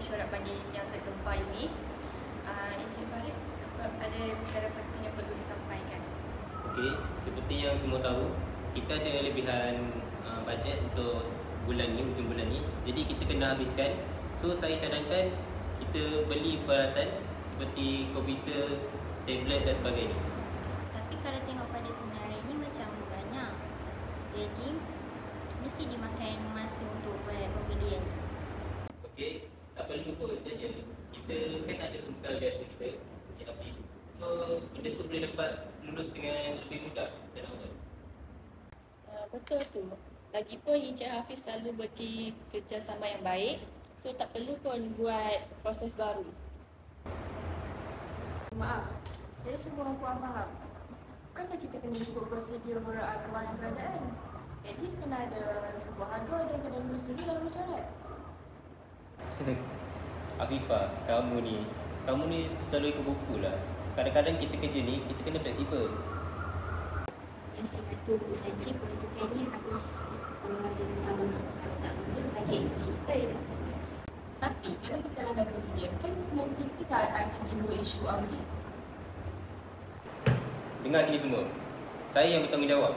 mesyuarat bagi yang tergempar ini. Encik Farid, ada perkara penting yang perlu disampaikan. Okey, seperti yang semua tahu, kita ada lebihan bajet untuk bulan ni, hujung bulan ni. Jadi kita kena habiskan. So saya cadangkan kita beli peralatan seperti komputer, tablet dan sebagainya. Tapi kalau tengok pada senarai ni macam banyak. Jadi mesti dimakan masa untuk buat pembelian. Okey, tak perlu pun saja. Kita kan ada pembekal biasa kita, Encik Hafiz. So benda tu boleh dapat lulus dengan lebih mudah dan awal. Betul tu. Lagipun Encik Hafiz selalu bagi kerjasama yang baik. So tak perlu pun buat proses baru. Maaf, saya cuma kurang faham. Bukankah kita kena ikut prosedur kewangan kerajaan? At least kena ada sebuah harga dan kena lulus dulu dalam syarat. Afifah, kamu ni selalu ikut buku lah. Kadang-kadang kita kerja ni, kita kena fleksibel. Yang satu saja peruntukannya habis kalau ada tahun ni. Kalau tak boleh bajet tu cerita je. Tapi kalau kita langgar prosedur, kan nanti kita akan timbul isu audit. Dengar sini semua. Saya yang bertanggungjawab.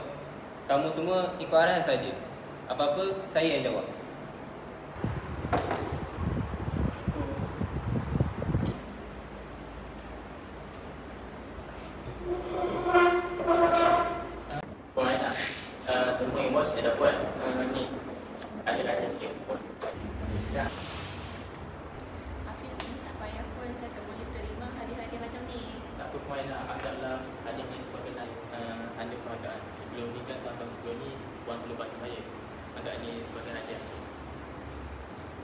Kamu semua ikut arahan saja. Apa-apa, saya yang jawab. Semua yang bos saya dah buat ni ada sikit pun. Ya. Hafiz ni tak payah pun, saya tak boleh terima hadiah-hadiah macam ni. Tak apa Puan, anggaplah hadiah ni sebagai tanda penghargaan. Sebelum ni kan, tahun-tahun sebelum ni Puan perlu bantu saya. Anggap ni sebagai hadiah.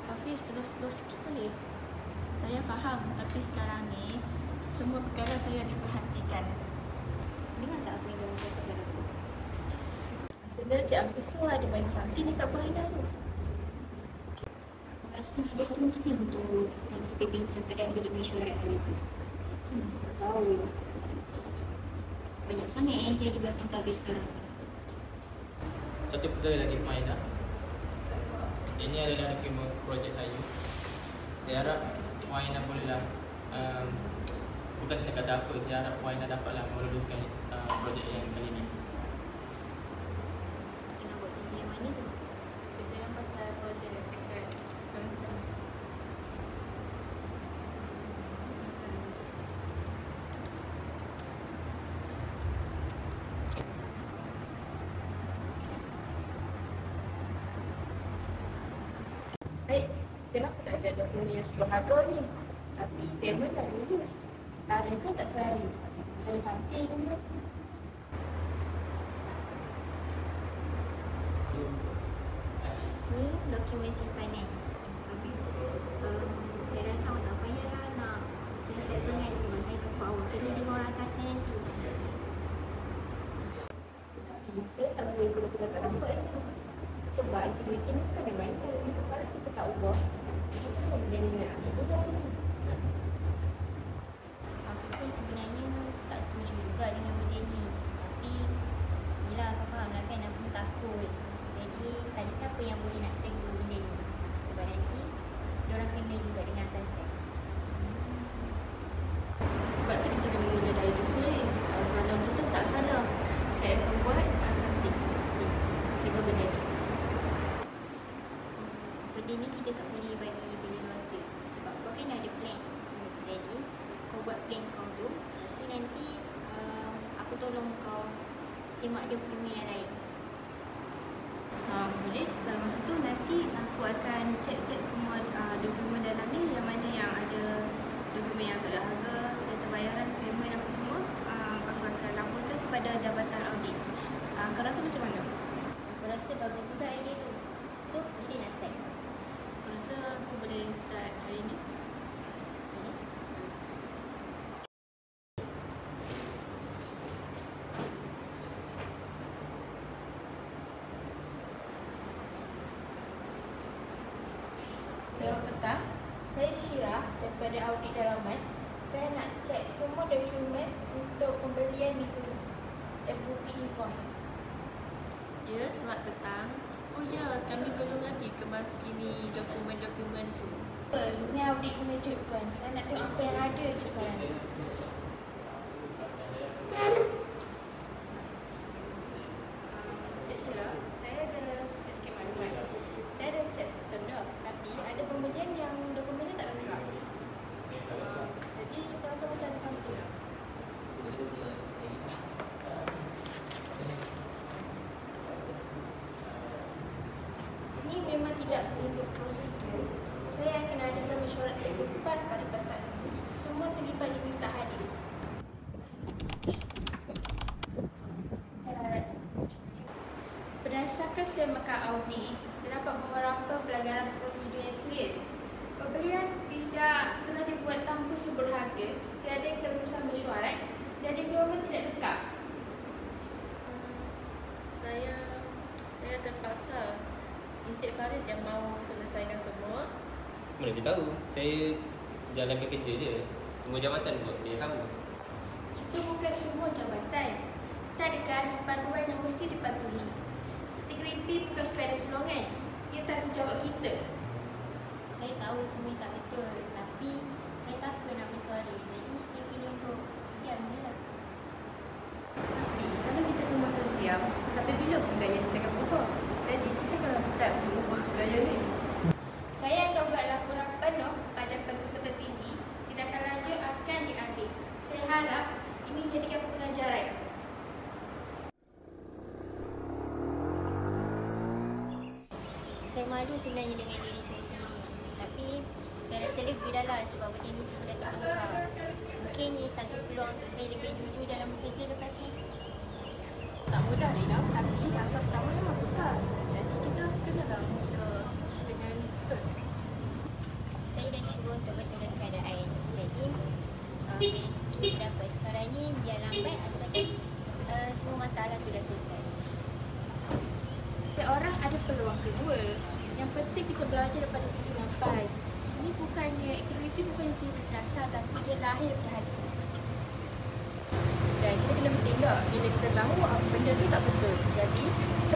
Hafiz, slow sikit boleh? Saya faham, tapi sekarang ni semua perkara saya diperhatikan. Dengar tak apa yang dia cakap dalam tu? Sebenarnya Cik Hafiz tu ada banyak something dekat perharian tu. Aku rasa hadiah tu mesti untuk yang kita bincangkan dalam bilik mesyuarat hari tu. Tak tahu. Banyak sangat yang jadi belakang tabir sekarang. Satu perkara lagi Puan Aina. Ini adalah dokumen projek saya. Saya harap Puan Aina bolehlah bukan saya nak kata apa, saya harap Puan Aina dapatlah meluluskan projek yang kali ini. Tengah buat kerja yang mana tu? Kerja yang pasal projek dekat Kelantan. Baik, kenapa tak ada dokumen yang sebuah harga ni? Tapi payment dah lulus. Tarikh pun tak selari. Salah something pun. Ni dokumen simpanan. Tapi saya rasa awak tak payahlah nak siasat sangat sebab saya takut awak kena dengan orang atas nanti. Saya tak boleh guna-guna kat nampak ni. Sebab aktiviti ni kan ada banyak. Kalau kita tak ubah, macam mana benda ni nak ubah ni? Aku pun sebenarnya tak setuju juga dengan benda ni. Tapi yelah, kau faham lah kan, aku pun takut. Jadi tak ada siapa yang boleh nak tegur benda ni. Sebab nanti diorang kena juga dengan atasan. Sebab tu kita kena mula dari diri sendiri. Kalau salah tu tak salah. Saya akan buat something untuk jaga benda ni. Benda ni kita tak boleh bagi benda luasa. Sebab kau kan ada plan. Jadi kau buat plan kau tu. Lepas tu nanti aku tolong kau semak dia film yang lain. Boleh. Dalam masa tu nanti aku akan cek semua dokumen dalam ni, yang mana yang ada dokumen yang tak ada harga, serta bayaran, payment apa semua. Aku akan laporkan kepada Jabatan Audit. Kau rasa macam mana? Aku rasa bagus juga idea tu. So, bila nak start? Aku rasa aku boleh start hari ni. Selamat petang, saya Syirah daripada Audit Dalaman. Saya nak cek semua dokumen untuk pembelian minggu ni dan bukti invoice. Ya, selamat petang. Oh ya, kami belum lagi kemas kini dokumen-dokumen tu. Ini audit mengejutkan. Saya nak tengok apa yang ada je sekarang. Cik Syira, saya ada sedikit maklumat. Saya ada cek sistem dah, tapi ada pembelian yang dokumennya tak lengkap. Jadi saya rasa macam ada something lah. Ini memang tidak mengikut prosedur. Saya akan adakan mesyuarat terdepan pada petang ini. Semua terlibat diminta hadir. Berdasarkan semakan audit, terdapat beberapa pelanggaran prosedur yang serius. Pembelian telah dibuat tanpa sumber harga, tiada kelulusan mesyuarat, dan dokumen tidak lengkap. Saya terpaksa Encik Farid yang mahu selesaikan semua. Mana saya tahu? Saya jalankan kerja je. Semua jabatan buat benda yang sama. Itu bukan semua jabatan. Tak ada garis panduan yang mesti dipatuhi. Integriti bukan sekadar sulungan. Ia tanggungjawab kita. Saya tahu semua tak betul, tapi saya takut nak bersuara. Jadi saya pilih untuk diam je lah. Tapi kalau kita semua terus diam, sampai bila budaya ni takkan berubah? Jadi kita kalau start untuk ubah budaya ni. Saya akan buat laporan penuh pada peguam tertinggi. Tindakan lanjut akan diambil. Saya harap ini jadikan pengajaran. Saya malu sebenarnya dengan diri saya sendiri. Tapi saya rasa lega lah sebab benda ni semua dah terbongkar. Mungkin ini satu peluang untuk saya lebih jujur dalam bekerja lepas ni. Tak mudah Lina, tapi angka pertama memang sukar. Jadi kita kenalah mula dengan betul. Saya dah cuba untuk betulkan keadaan. Jadi rezeki yang dapat sekarang ni biar lambat asalkan semua masalah tu dah selesai. Setiap orang ada peluang kedua. Yang penting kita belajar daripada kesilapan. Ini bukannya integriti, bukannya turut dasar, tapi dia lahir dari hati. Dan kita kena bertindak bila kita tahu benda tu tak betul. Jadi kita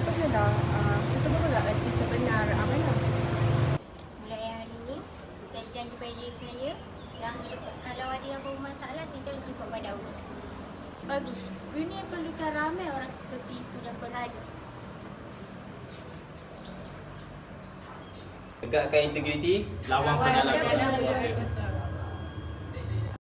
perlulah erti sebenar amanah. Mulai hari ni saya berjanji pada diri saya yang kalau ada yang bermasalah saya terus jumpa pada Allah. Bagus. Dunia perlukan ramai orang seperti itu dan berani. Tegakkan integriti. Lawan Lawan pendalam pendalam kuasa. kuasa.